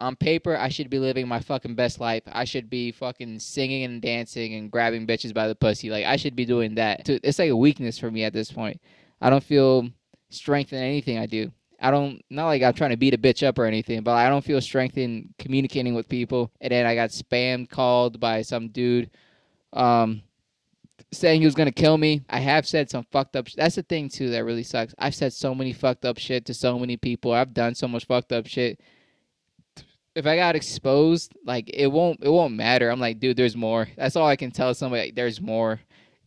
on paper, I should be living my fucking best life. I should be fucking singing and dancing and grabbing bitches by the pussy. Like, I should be doing that. It's like a weakness for me at this point. I don't feel strength in anything I do. I don't, not like I'm trying to beat a bitch up or anything, but I don't feel strength in communicating with people. And then I got spammed, called by some dude, um, saying he was gonna kill me. I have said some fucked up. That's the thing too that really sucks. I've said so many fucked up shit to so many people. I've done so much fucked up shit. If I got exposed, like it won't matter. I'm like, dude, there's more. That's all I can tell somebody. Like, there's more.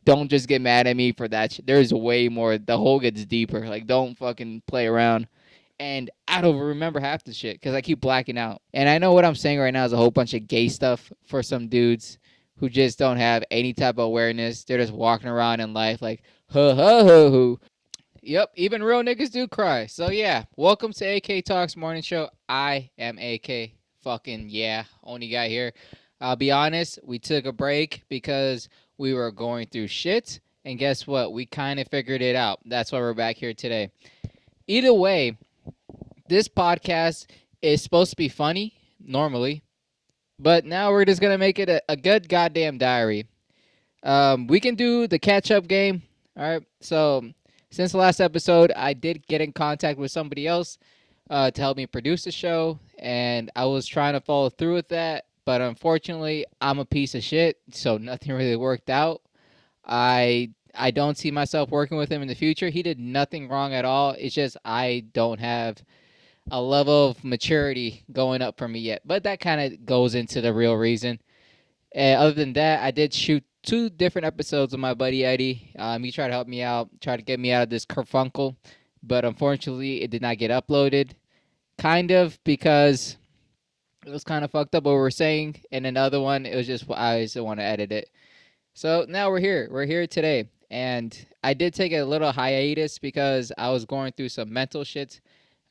Don't just get mad at me for that. There's way more. The hole gets deeper. Like, don't fucking play around. And I don't remember half the shit because I keep blacking out. And I know what I'm saying right now is a whole bunch of gay stuff for some dudes who just don't have any type of awareness. They're just walking around in life like, huh, huh, huh, huh. Yep, even real niggas do cry. So yeah, welcome to AK Talks Morning Show. I am AK. Fucking yeah, only guy here. I'll be honest, we took a break because we were going through shit. And guess what? We kind of figured it out. That's why we're back here today. Either way, this podcast is supposed to be funny normally, but now we're just gonna make it a good goddamn diary. We can do the catch up game. All right. So since the last episode, I did get in contact with somebody else to help me produce the show, and I was trying to follow through with that, but unfortunately, I'm a piece of shit, so nothing really worked out. I don't see myself working with him in the future. He did nothing wrong at all. It's just I don't have a level of maturity going up for me yet. But that kind of goes into the real reason. Other than that, I did shoot two different episodes with my buddy Eddie. He tried to help me out, tried to get me out of this kerfunkel, but unfortunately, it did not get uploaded. Kind of because it was kind of fucked up what we were saying, and another one, it was just I just didn't want to edit it. So now we're here. We're here today, and I did take a little hiatus because I was going through some mental shit.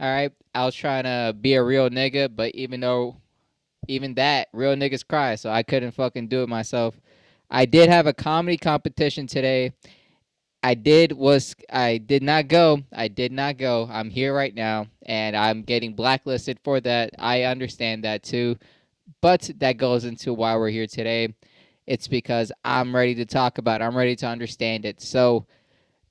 All right, I was trying to be a real nigga, but even that, real niggas cry, so I couldn't fucking do it myself. I did have a comedy competition today. I did not go. I did not go. I'm here right now and I'm getting blacklisted for that. I understand that too. But that goes into why we're here today. It's because I'm ready to talk about it. I'm ready to understand it. So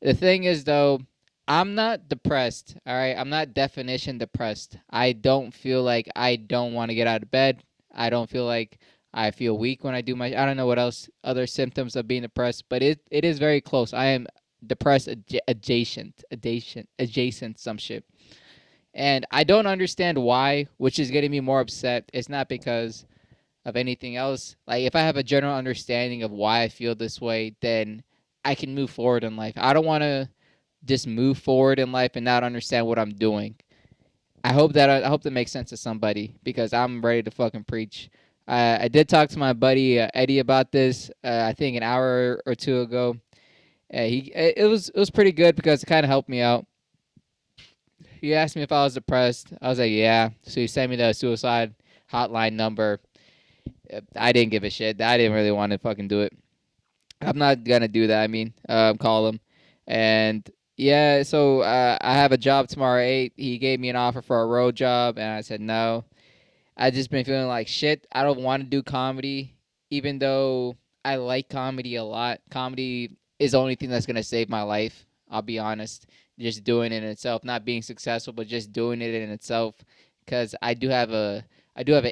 the thing is though, I'm not depressed. All right. I'm not definition depressed. I don't feel like I don't want to get out of bed. I don't feel like I feel weak when I do my I don't know what else other symptoms of being depressed, but it is very close. I am depressed adjacent some shit. And I don't understand why, which is getting me more upset. It's not because of anything else. Like if I have a general understanding of why I feel this way, then I can move forward in life. I don't want to just move forward in life and not understand what I'm doing. I hope that makes sense to somebody because I'm ready to fucking preach. I did talk to my buddy Eddie about this. I think an hour or two ago. It was pretty good because it kind of helped me out. He asked me if I was depressed. I was like, yeah. So he sent me the suicide hotline number. I didn't give a shit. I didn't really want to fucking do it. I'm not gonna do that. I mean, call him, and yeah. So I have a job tomorrow at 8. He gave me an offer for a road job, and I said no. I just been feeling like shit. I don't want to do comedy, even though I like comedy a lot. Comedy is the only thing that's gonna save my life. I'll be honest. Just doing it in itself, not being successful, but just doing it in itself, because I do have an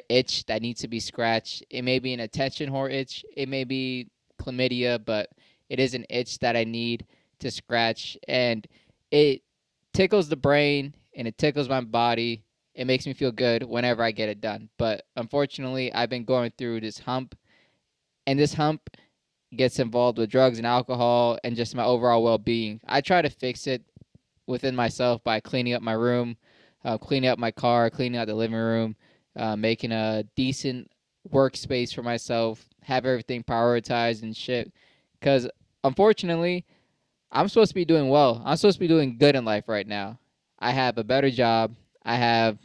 itch that needs to be scratched. It may be an attention whore itch. It may be chlamydia, but it is an itch that I need to scratch, and it tickles the brain and it tickles my body. It makes me feel good whenever I get it done. But unfortunately, I've been going through this hump, and this hump gets involved with drugs and alcohol and just my overall well-being. I try to fix it within myself by cleaning up my room, cleaning up my car, cleaning out the living room, making a decent workspace for myself, have everything prioritized and shit. Because unfortunately, I'm supposed to be doing well. I'm supposed to be doing good in life right now. I have a better job. I have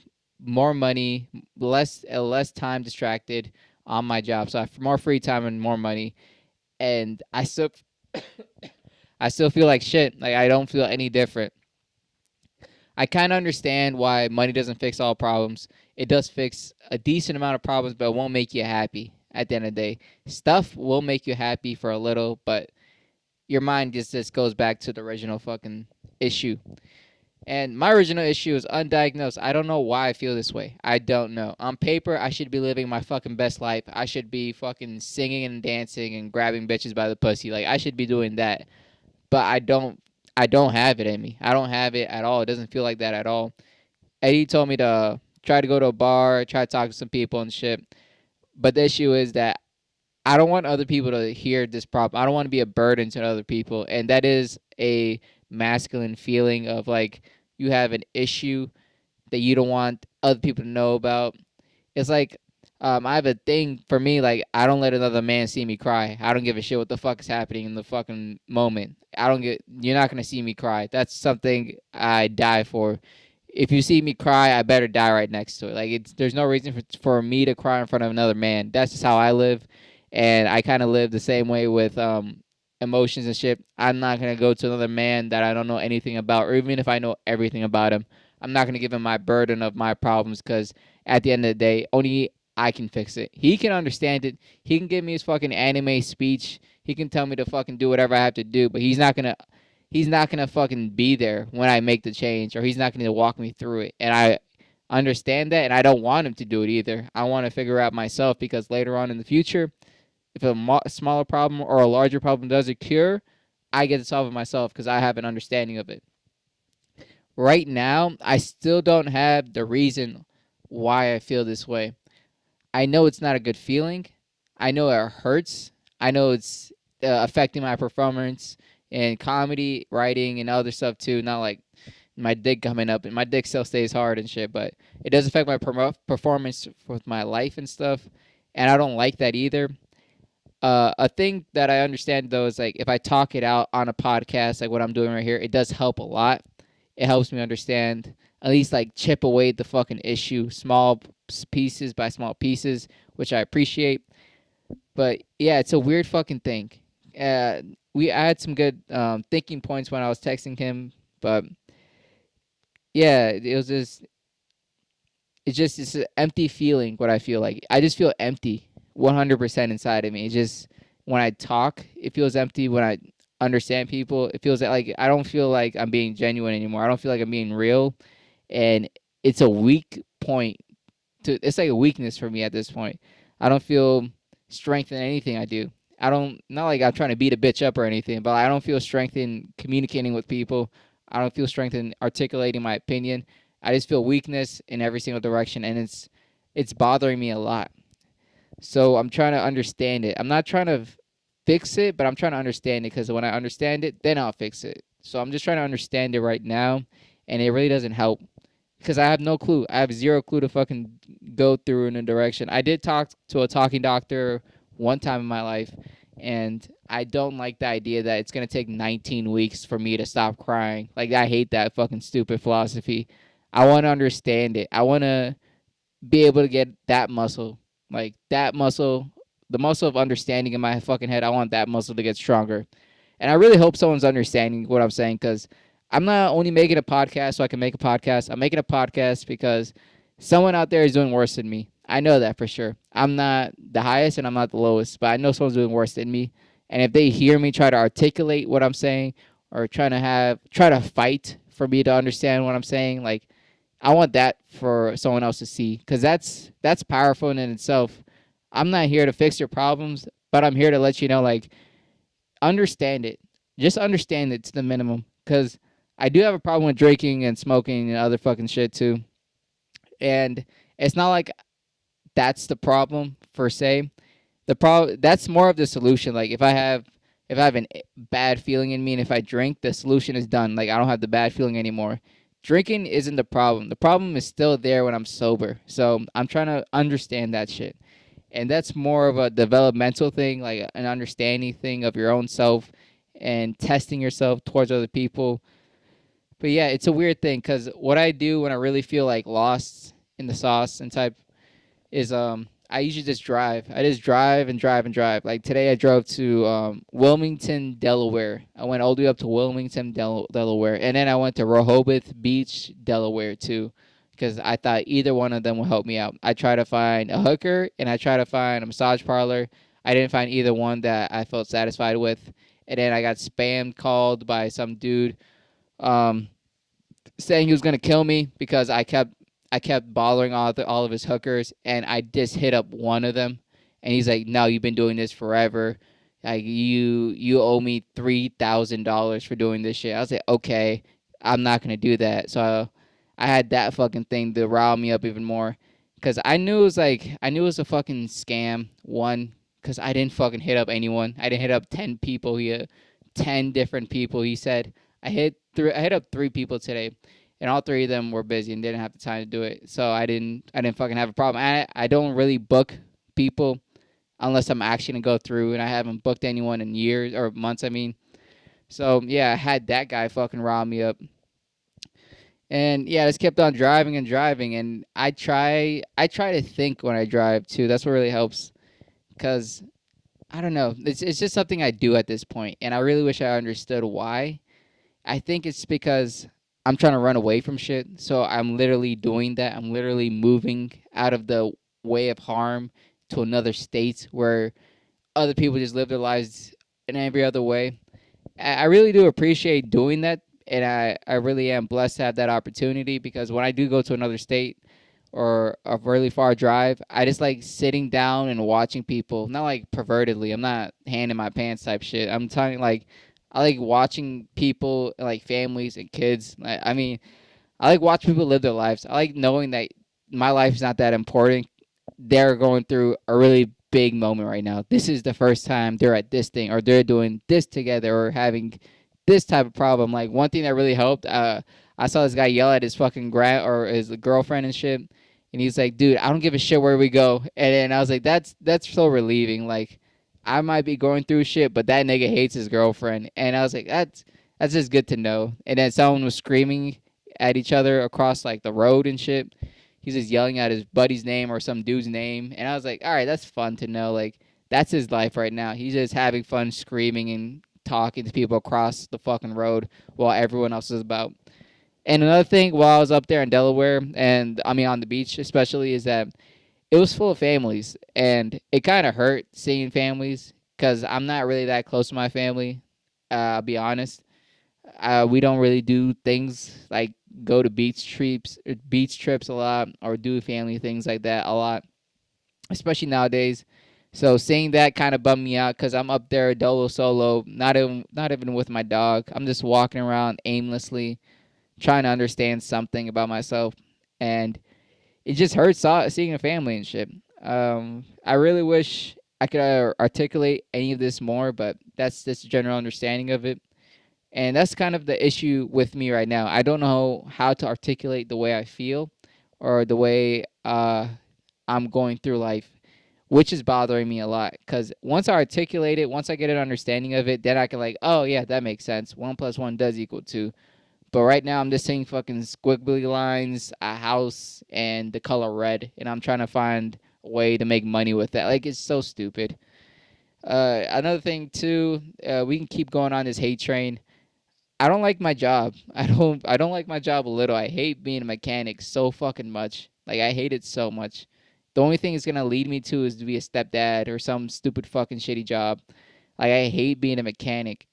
more money, less time distracted on my job. So I have more free time and more money. And I still feel like shit. Like I don't feel any different. I kind of understand why money doesn't fix all problems. it does fix a decent amount of problems, but it won't make you happy at the end of the day. Stuff will make you happy for a little, but your mind just goes back to the original fucking issue. And my original issue is undiagnosed. I don't know why I feel this way. I don't know. On paper, I should be living my fucking best life. I should be fucking singing and dancing and grabbing bitches by the pussy. Like, I should be doing that. But I don't have it in me. I don't have it at all. It doesn't feel like that at all. Eddie told me to try to go to a bar, try to talk to some people and shit. But the issue is that I don't want other people to hear this problem. I don't want to be a burden to other people. And that is a masculine feeling of like you have an issue that you don't want other people to know about. It's like I have a thing for me, like I don't let another man see me cry. I don't give a shit what the fuck is happening in the fucking moment. You're not gonna see me cry. That's something I die for. If you see me cry, I better die right next to it. Like there's no reason for me to cry in front of another man. That's just how I live, and I kind of live the same way with emotions and shit. I'm not gonna go to another man that I don't know anything about, or even if I know everything about him, I'm not gonna give him my burden of my problems because at the end of the day, only I can fix it. He can understand it. He can give me his fucking anime speech. He can tell me to fucking do whatever I have to do, but he's not gonna fucking be there when I make the change, or he's not gonna walk me through it. And I understand that, and I don't want him to do it either. I want to figure out myself because later on in the future, if a smaller problem or a larger problem does occur, I get to solve it myself because I have an understanding of it. Right now, I still don't have the reason why I feel this way. I know it's not a good feeling. I know it hurts. I know it's affecting my performance in comedy, writing, and other stuff too. Not like my dick coming up, and my dick still stays hard and shit, but it does affect my performance with my life and stuff. And I don't like that either. A thing that I understand though is like if I talk it out on a podcast, like what I'm doing right here, it does help a lot. It helps me understand, at least like chip away at the fucking issue, small pieces by small pieces, which I appreciate. But yeah, it's a weird fucking thing. Uh, I had some good thinking points when I was texting him, but yeah, it's an empty feeling. What I feel like, I just feel empty, 100% inside of me. It just when I talk, it feels empty. When I understand people, it feels like I don't feel like I'm being genuine anymore. I don't feel like I'm being real, and it's a weak point. It's like a weakness for me at this point. I don't feel strength in anything I do. I don't not like I'm trying to beat a bitch up or anything, but I don't feel strength in communicating with people. I don't feel strength in articulating my opinion. I just feel weakness in every single direction, and it's bothering me a lot. So I'm trying to understand it. I'm not trying to fix it, but I'm trying to understand it because when I understand it, then I'll fix it. So I'm just trying to understand it right now, and it really doesn't help because I have no clue. I have zero clue to fucking go through in a direction. I did talk to a talking doctor one time in my life, and I don't like the idea that it's gonna take 19 weeks for me to stop crying. Like I hate that fucking stupid philosophy. I want to understand it. I want to be able to get that muscle, like that muscle, the muscle of understanding in my fucking head. I want that muscle to get stronger. And I really hope someone's understanding what I'm saying because I'm not only making a podcast so I can make a podcast. I'm making a podcast because someone out there is doing worse than me. I know that for sure. I'm not the highest and I'm not the lowest, but I know someone's doing worse than me. And if they hear me try to articulate what I'm saying or try to fight for me to understand what I'm saying, like I want that for someone else to see because that's powerful in itself. I'm not here to fix your problems, but I'm here to let you know, like, understand it. Just understand it to the minimum because I do have a problem with drinking and smoking and other fucking shit too. And it's not like that's the problem per se. The problem that's more of the solution. Like if I have a bad feeling in me and if I drink, the solution is done. Like I don't have the bad feeling anymore. Drinking isn't the problem. The problem is still there when I'm sober. So I'm trying to understand that shit. And that's more of a developmental thing, like an understanding thing of your own self and testing yourself towards other people. But yeah, it's a weird thing because what I do when I really feel like lost in the sauce and type is I usually just drive. I just drive and drive and drive. Like today I drove to Wilmington, Delaware. I went all the way up to Wilmington, Delaware. And then I went to Rehoboth Beach, Delaware too. because I thought either one of them will help me out. I tried to find a hooker and I tried to find a massage parlor. I didn't find either one that I felt satisfied with. And then I got spam called by some dude, um, saying he was gonna kill me because I kept bothering all of his hookers, and I just hit up one of them, and he's like, "No, you've been doing this forever. Like you owe me $3,000 for doing this shit." I was like, "Okay, I'm not gonna do that." So I had that fucking thing to rile me up even more, because I knew it was a fucking scam. One, because I didn't fucking hit up anyone. I didn't hit up 10 people. 10 different people. He said I hit up 3 people today, and all 3 of them were busy and didn't have the time to do it. So I didn't fucking have a problem. I don't really book people unless I'm actually gonna go through, and I haven't booked anyone in years or months. I mean, so yeah, I had that guy fucking rile me up, and yeah, I just kept on driving and driving, and I try to think when I drive too. That's what really helps, cause I don't know, it's just something I do at this point, and I really wish I understood why. I think it's because I'm trying to run away from shit. So I'm literally doing that. I'm literally moving out of the way of harm to another state where other people just live their lives in every other way. I really do appreciate doing that. And I really am blessed to have that opportunity, because when I do go to another state or a really far drive, I just like sitting down and watching people. Not like pervertedly. I'm not handing my pants type shit. I'm talking like I like watching people, like families and kids. I mean, I like watching people live their lives. I like knowing that my life is not that important. They're going through a really big moment right now. This is the first time they're at this thing, or they're doing this together, or having this type of problem. Like one thing that really helped, I saw this guy yell at his fucking or his girlfriend and shit, and he's like, "Dude, I don't give a shit where we go." And then I was like, "That's so relieving." Like, I might be going through shit, but that nigga hates his girlfriend, and I was like, "That's just good to know." And then someone was screaming at each other across like the road and shit. He's just yelling out his buddy's name or some dude's name, and I was like, "All right, that's fun to know." Like, that's his life right now. He's just having fun screaming and talking to people across the fucking road while everyone else is about. And another thing, while I was up there in Delaware, and I mean on the beach especially, is that it was full of families, and it kind of hurt seeing families because I'm not really that close to my family. I'll be honest. We don't really do things like go to beach trips a lot, or do family things like that a lot, especially nowadays. So seeing that kind of bummed me out, because I'm up there dolo solo, not even with my dog. I'm just walking around aimlessly, trying to understand something about myself, and it just hurts seeing a family and shit. I really wish I could articulate any of this more, but that's just a general understanding of it. And that's kind of the issue with me right now. I don't know how to articulate the way I feel, or the way I'm going through life, which is bothering me a lot. Because once I articulate it, once I get an understanding of it, then I can like, oh yeah, that makes sense. 1 plus 1 does equal 2. But right now, I'm just seeing fucking squiggly lines, a house, and the color red, and I'm trying to find a way to make money with that. Like, it's so stupid. Another thing too, we can keep going on this hate train. I don't like my job. I don't like my job a little. I hate being a mechanic so fucking much. Like, I hate it so much. The only thing it's gonna lead me to is to be a stepdad or some stupid fucking shitty job. Like, I hate being a mechanic.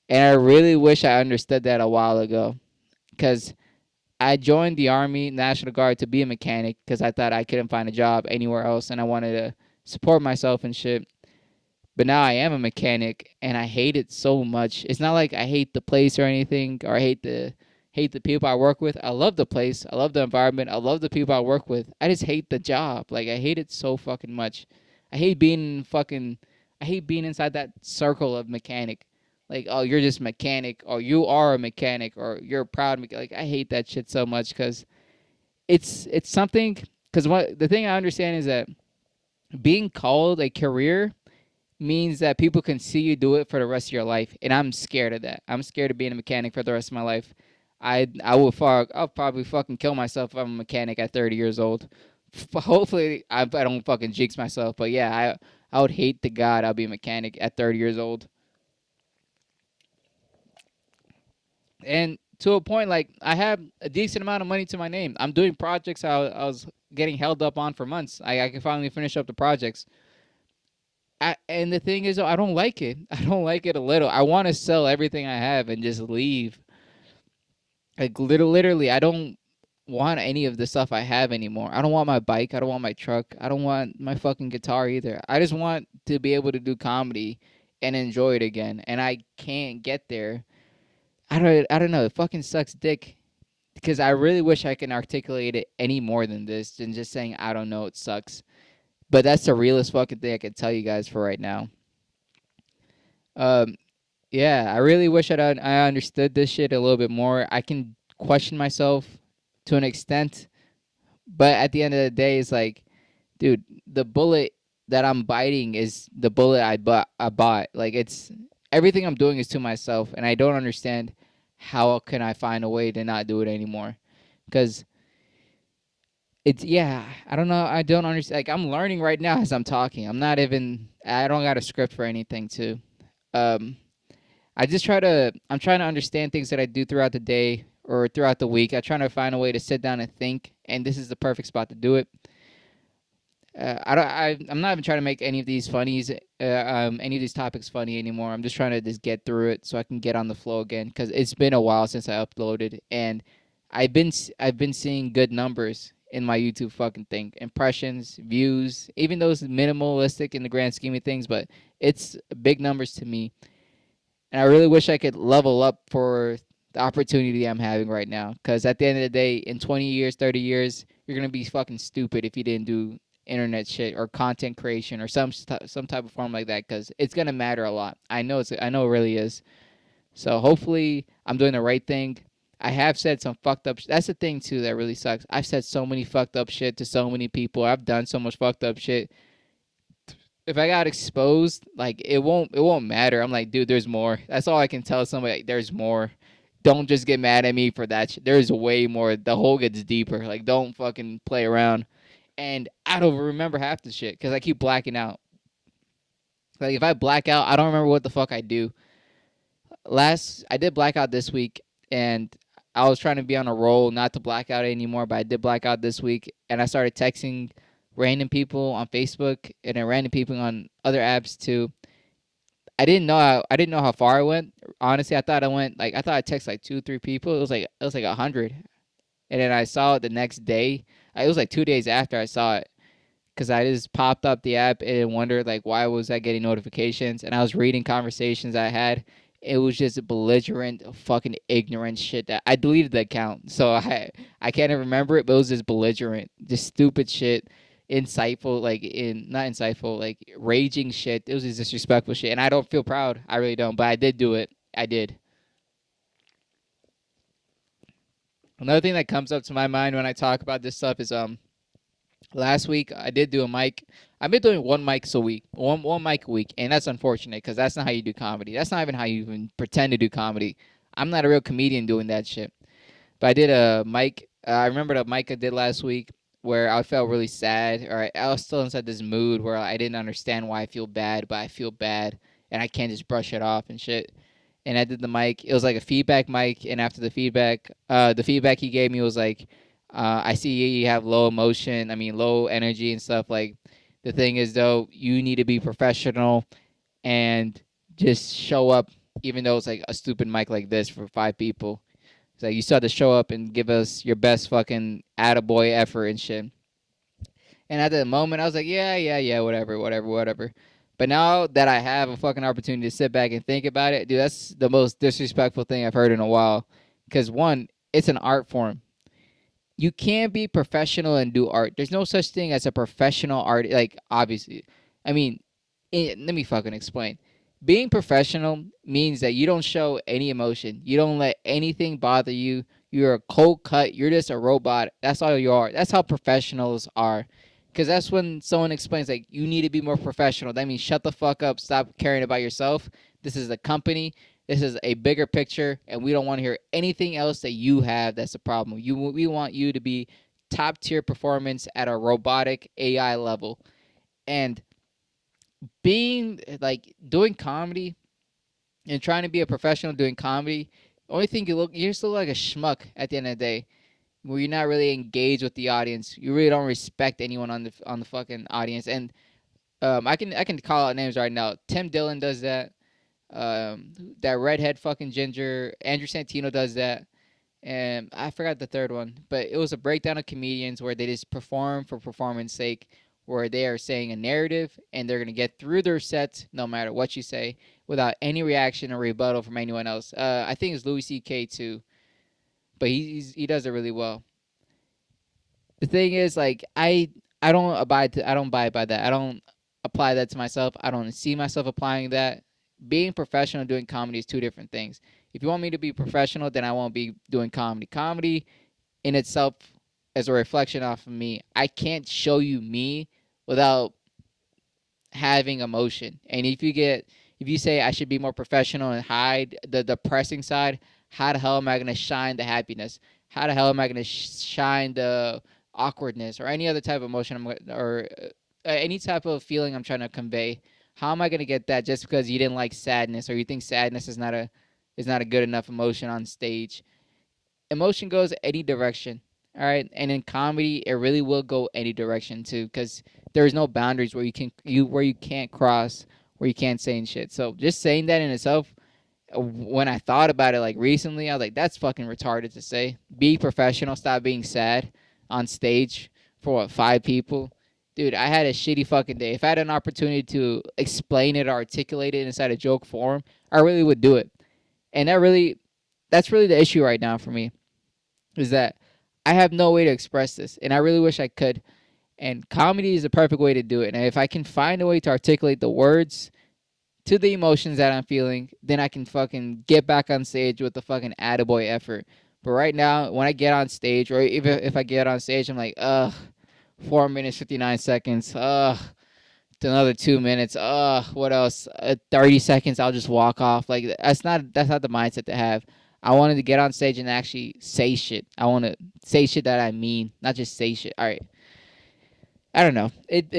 And I really wish I understood that a while ago. Because I joined the Army National Guard to be a mechanic, because I thought I couldn't find a job anywhere else and I wanted to support myself and shit. But now I am a mechanic and I hate it so much. It's not like I hate the place or anything, or I hate the people I work with. I love the place. I love the environment. I love the people I work with. I just hate the job. Like, I hate it so fucking much. I hate being fucking I hate being inside that circle of mechanic. Like, oh, you're just mechanic, or you are a mechanic, or you're a proud mechanic. Like, I hate that shit so much, cuz it's something, cuz what the thing I understand is that being called a career means that people can see you do it for the rest of your life, and I'm scared of that. I'm scared of being a mechanic for the rest of my life. I'll probably fucking kill myself if I'm a mechanic at 30 years old. Hopefully, I don't fucking jinx myself, but yeah, I would hate to God I'll be a mechanic at 30 years old. And to a point like I have a decent amount of money to my name. I'm doing projects I was getting held up on for months. I can finally finish up the projects. And the thing is, I don't like it. I don't like it a little. I want to sell everything I have and just leave. Like literally, I don't want any of the stuff I have anymore. I don't want my bike. I don't want my truck. I don't want my fucking guitar either. I just want to be able to do comedy and enjoy it again. And I can't get there. I don't know. It fucking sucks dick because I really wish I can articulate it any more than this than just saying I don't know. It sucks. But that's the realest fucking thing I can tell you guys for right now. Um, yeah, I really wish I understood this shit a little bit more. I can question myself to an extent, but at the end of the day, it's like, dude, the bullet that I'm biting is the bullet I bought. Like it's everything I'm doing is to myself, and I don't understand how can I find a way to not do it anymore, because it's yeah, I don't know, I don't understand. Like I'm learning right now as I'm talking. I don't got a script for anything too. Um, I'm trying to understand things that I do throughout the day or throughout the week. I'm trying to find a way to sit down and think, and this is the perfect spot to do it. I'm not even trying to make any of these any of these topics funny anymore. I'm just trying to just get through it so I can get on the flow again because it's been a while since I uploaded, and I've been seeing good numbers in my YouTube fucking thing, impressions, views, even though it's minimalistic in the grand scheme of things, but it's big numbers to me. And I really wish I could level up for the opportunity I'm having right now. Because at the end of the day, in 20 years, 30 years, you're gonna be fucking stupid if you didn't do internet shit or content creation or some type of form like that. Because it's gonna matter a lot. I know it really is. So hopefully I'm doing the right thing. I have said some fucked up. That's the thing too that really sucks. I've said so many fucked up shit to so many people. I've done so much fucked up shit. If I got exposed, like it won't matter. I'm like, dude, there's more. That's all I can tell somebody. Like, there's more. Don't just get mad at me for that. There's way more. The hole gets deeper. Like, don't fucking play around. And I don't remember half the shit because I keep blacking out. Like, if I black out, I don't remember what the fuck I do. I did black out this week, and I was trying to be on a roll not to black out anymore, but I did black out this week, and I started texting random people on Facebook and then random people on other apps too. I didn't know how far I went. Honestly, I thought I texted like 2 3 people. It was like 100, and then I saw it the next day. It was like 2 days after I saw it because I just popped up the app and wondered like why was I getting notifications, and I was reading conversations I had. It was just belligerent, fucking ignorant shit that I deleted the account, so I can't even remember it. But it was just belligerent, just stupid shit, insightful, like in not insightful, like raging shit. It was just disrespectful shit, and I don't feel proud. I really don't, but I did do it. I did. Another thing that comes up to my mind when I talk about this stuff is last week I did do a mic. I've been doing one mic a week, one mic a week, and that's unfortunate because that's not how you do comedy. That's not even how you even pretend to do comedy. I'm not a real comedian doing that shit. But I did a mic. I remember the mic I did last week where I felt really sad, or I was still inside this mood where I didn't understand why I feel bad, but I feel bad, and I can't just brush it off and shit. And I did the mic. It was like a feedback mic, and after the feedback he gave me was like, "I see you have low emotion. I mean, low energy and stuff. Like, the thing is though, you need to be professional and just show up, even though it's like a stupid mic like this for 5 people. It's like you still have to show up and give us your best fucking attaboy effort and shit." And at the moment, I was like, yeah, whatever. But now that I have a fucking opportunity to sit back and think about it, dude, that's the most disrespectful thing I've heard in a while. Because one, it's an art form. You can't be professional and do art. There's no such thing as a professional art. Like, obviously, I mean, let me fucking explain. Being professional means that you don't show any emotion. You don't let anything bother you. You're a cold cut. You're just a robot. That's all you are. That's how professionals are. Because that's when someone explains, like, you need to be more professional. That means shut the fuck up. Stop caring about yourself. This is a company. This is a bigger picture. And we don't want to hear anything else that you have that's a problem. We want you to be top tier performance at a robotic AI level. And being like doing comedy and trying to be a professional doing comedy only thing you just look like a schmuck at the end of the day, where you're not really engaged with the audience. You really don't respect anyone on the fucking audience. And I can call out names right now. Tim Dillon does that. That redhead fucking ginger Andrew Santino does that. And I forgot the third one, but it was a breakdown of comedians where they just perform for performance sake, where they are saying a narrative and they're gonna get through their sets no matter what you say without any reaction or rebuttal from anyone else. I think it's Louis C.K. too, but he does it really well. The thing is, like, I don't abide by that. I don't apply that to myself. I don't see myself applying that. Being professional doing comedy is two different things. If you want me to be professional, then I won't be doing comedy. Comedy in itself is a reflection off of me. I can't show you me without having emotion. And if you say I should be more professional and hide the depressing side, how the hell am I gonna shine the happiness? How the hell am I gonna shine the awkwardness or any other type of emotion or any type of feeling I'm trying to convey? How am I gonna get that just because you didn't like sadness or you think sadness is not a good enough emotion on stage? Emotion goes any direction. All right, and in comedy, it really will go any direction too, because there's no boundaries where you can't cross, where you can't say and shit. So just saying that in itself, when I thought about it like recently, I was like, that's fucking retarded to say. Be professional. Stop being sad on stage for what, 5 people. Dude, I had a shitty fucking day. If I had an opportunity to explain it or articulate it inside a joke form, I really would do it. And that's really the issue right now for me, is that I have no way to express this, and I really wish I could. And comedy is the perfect way to do it. And if I can find a way to articulate the words to the emotions that I'm feeling, then I can fucking get back on stage with the fucking attaboy effort. But right now, when I get on stage, or even if I get on stage, I'm like, ugh, 4 minutes, 59 seconds, ugh, another 2 minutes, ugh, what else? 30 seconds, I'll just walk off. Like, that's not the mindset to have. I wanted to get on stage and actually say shit. I want to say shit that I mean, not just say shit. All right. I don't know. It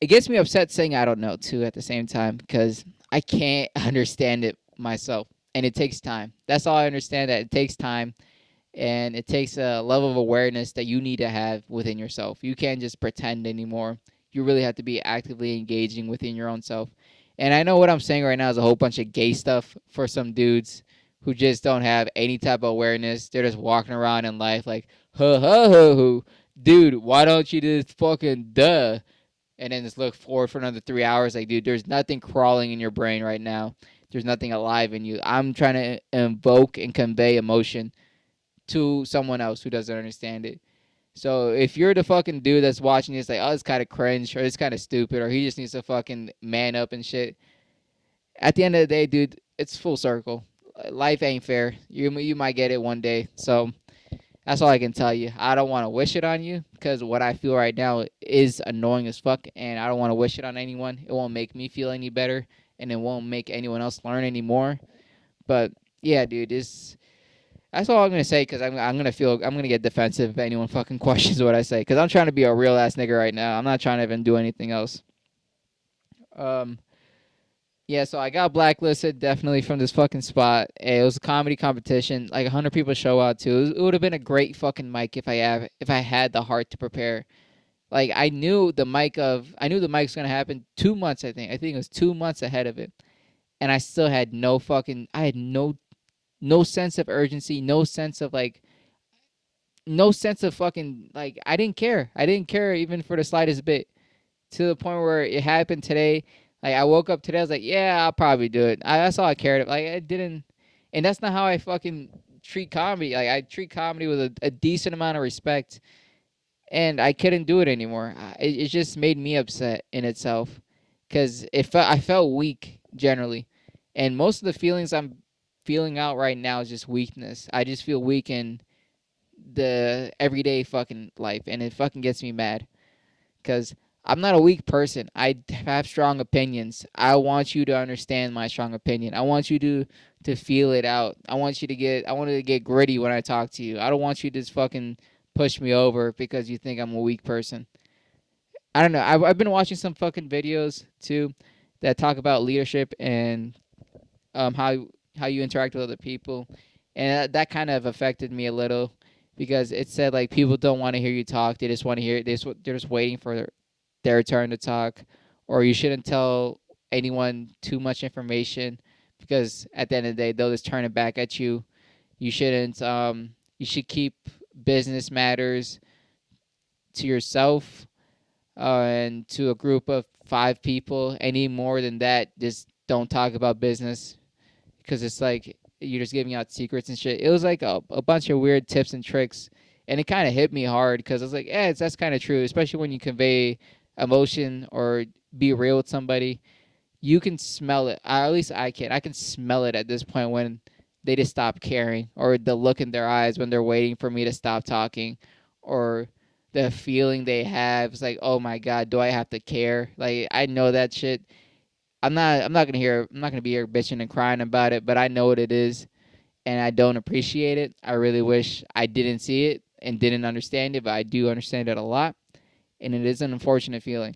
gets me upset saying I don't know too at the same time, because I can't understand it myself, and it takes time. That's all I understand, that it takes time, and it takes a level of awareness that you need to have within yourself. You can't just pretend anymore. You really have to be actively engaging within your own self. And I know what I'm saying right now is a whole bunch of gay stuff for some dudes who just don't have any type of awareness. They're just walking around in life like, ha ha ha ha. Dude, why don't you just fucking duh? And then just look forward for another 3 hours. Like, dude, there's nothing crawling in your brain right now. There's nothing alive in you. I'm trying to invoke and convey emotion to someone else who doesn't understand it. So if you're the fucking dude that's watching this, like, oh, it's kind of cringe, or it's kind of stupid, or he just needs to fucking man up and shit. At the end of the day, dude, it's full circle. Life ain't fair. You might get it one day. So that's all I can tell you. I don't want to wish it on you, because what I feel right now is annoying as fuck, and I don't want to wish it on anyone. It won't make me feel any better, and it won't make anyone else learn any more. But yeah, dude, that's all I'm gonna say, because I'm gonna get defensive if anyone fucking questions what I say, because I'm trying to be a real ass nigga right now. I'm not trying to even do anything else. Um, yeah, so I got blacklisted definitely from this fucking spot. It was a comedy competition, like 100 people show out to. It would have been a great fucking mic if I had the heart to prepare. Like, I knew the mic's gonna happen 2 months. I think it was 2 months ahead of it, and I still had I had no sense of urgency, no sense of like, no sense of fucking, like, I didn't care. I didn't care even for the slightest bit, to the point where it happened today. Like, I woke up today, I was like, yeah, I'll probably do it. That's all I cared. Like, I didn't, and that's not how I fucking treat comedy. Like, I treat comedy with a decent amount of respect, and I couldn't do it anymore. It just made me upset in itself, because I felt weak generally, and most of the feelings I'm feeling out right now is just weakness. I just feel weak in the everyday fucking life, and it fucking gets me mad, because I'm not a weak person. I have strong opinions. I want you to understand my strong opinion. I want you to feel it out. I want you to get gritty when I talk to you. I don't want you to just fucking push me over because you think I'm a weak person. I don't know. I've been watching some fucking videos too that talk about leadership and how you interact with other people. and that kind of affected me a little because it said like people don't want to hear you talk. They just want to hear. They're just waiting for their turn to talk, or you shouldn't tell anyone too much information because at the end of the day they'll just turn it back at you. You shouldn't. You should keep business matters to yourself and to a group of 5 people. Any more than that, just don't talk about business because it's like you're just giving out secrets and shit. It was like a bunch of weird tips and tricks, and it kind of hit me hard because I was like, yeah, that's kind of true, especially when you convey emotion or be real with somebody. You can smell it. At least I can. I can smell it at this point when they just stop caring, or the look in their eyes when they're waiting for me to stop talking, or the feeling they have. It's like, oh my god, do I have to care? Like I know that shit. I'm not gonna be here bitching and crying about it, but I know what it is and I don't appreciate it. I really wish I didn't see it and didn't understand it, but I do understand it a lot. And it is an unfortunate feeling.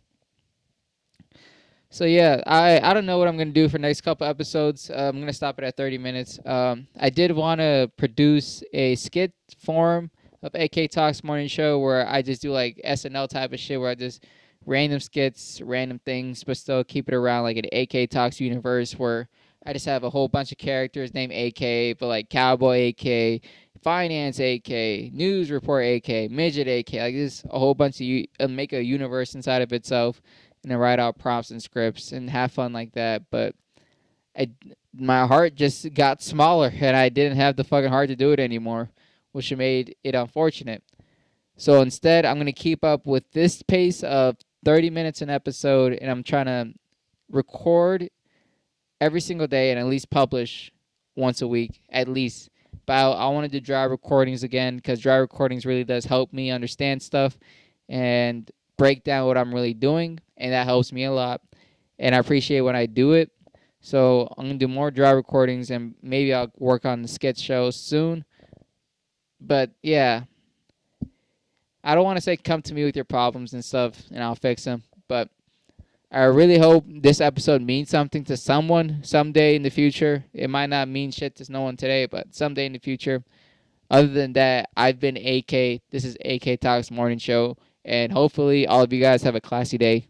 So yeah, I don't know what I'm gonna do for the next couple episodes. I'm gonna stop it at 30 minutes. I did want to produce a skit form of AK Talks Morning Show where I just do like SNL type of shit where I just random skits, random things, but still keep it around like an AK Talks universe where I just have a whole bunch of characters named AK, but like Cowboy AK, Finance AK, News Report AK, Midget AK, like this a whole bunch of make a universe inside of itself and then write out prompts and scripts and have fun like that. But my heart just got smaller and I didn't have the fucking heart to do it anymore, which made it unfortunate. So instead, I'm going to keep up with this pace of 30 minutes an episode, and I'm trying to record every single day and at least publish once a week, at least. But I want to do dry recordings again because dry recordings really does help me understand stuff and break down what I'm really doing, and that helps me a lot. And I appreciate when I do it. So I'm going to do more dry recordings, and maybe I'll work on the sketch show soon. But yeah, I don't want to say come to me with your problems and stuff, and I'll fix them. But I really hope this episode means something to someone someday in the future. It might not mean shit to no one today, but someday in the future. Other than that, I've been AK. This is AK Talks Morning Show. And hopefully all of you guys have a classy day.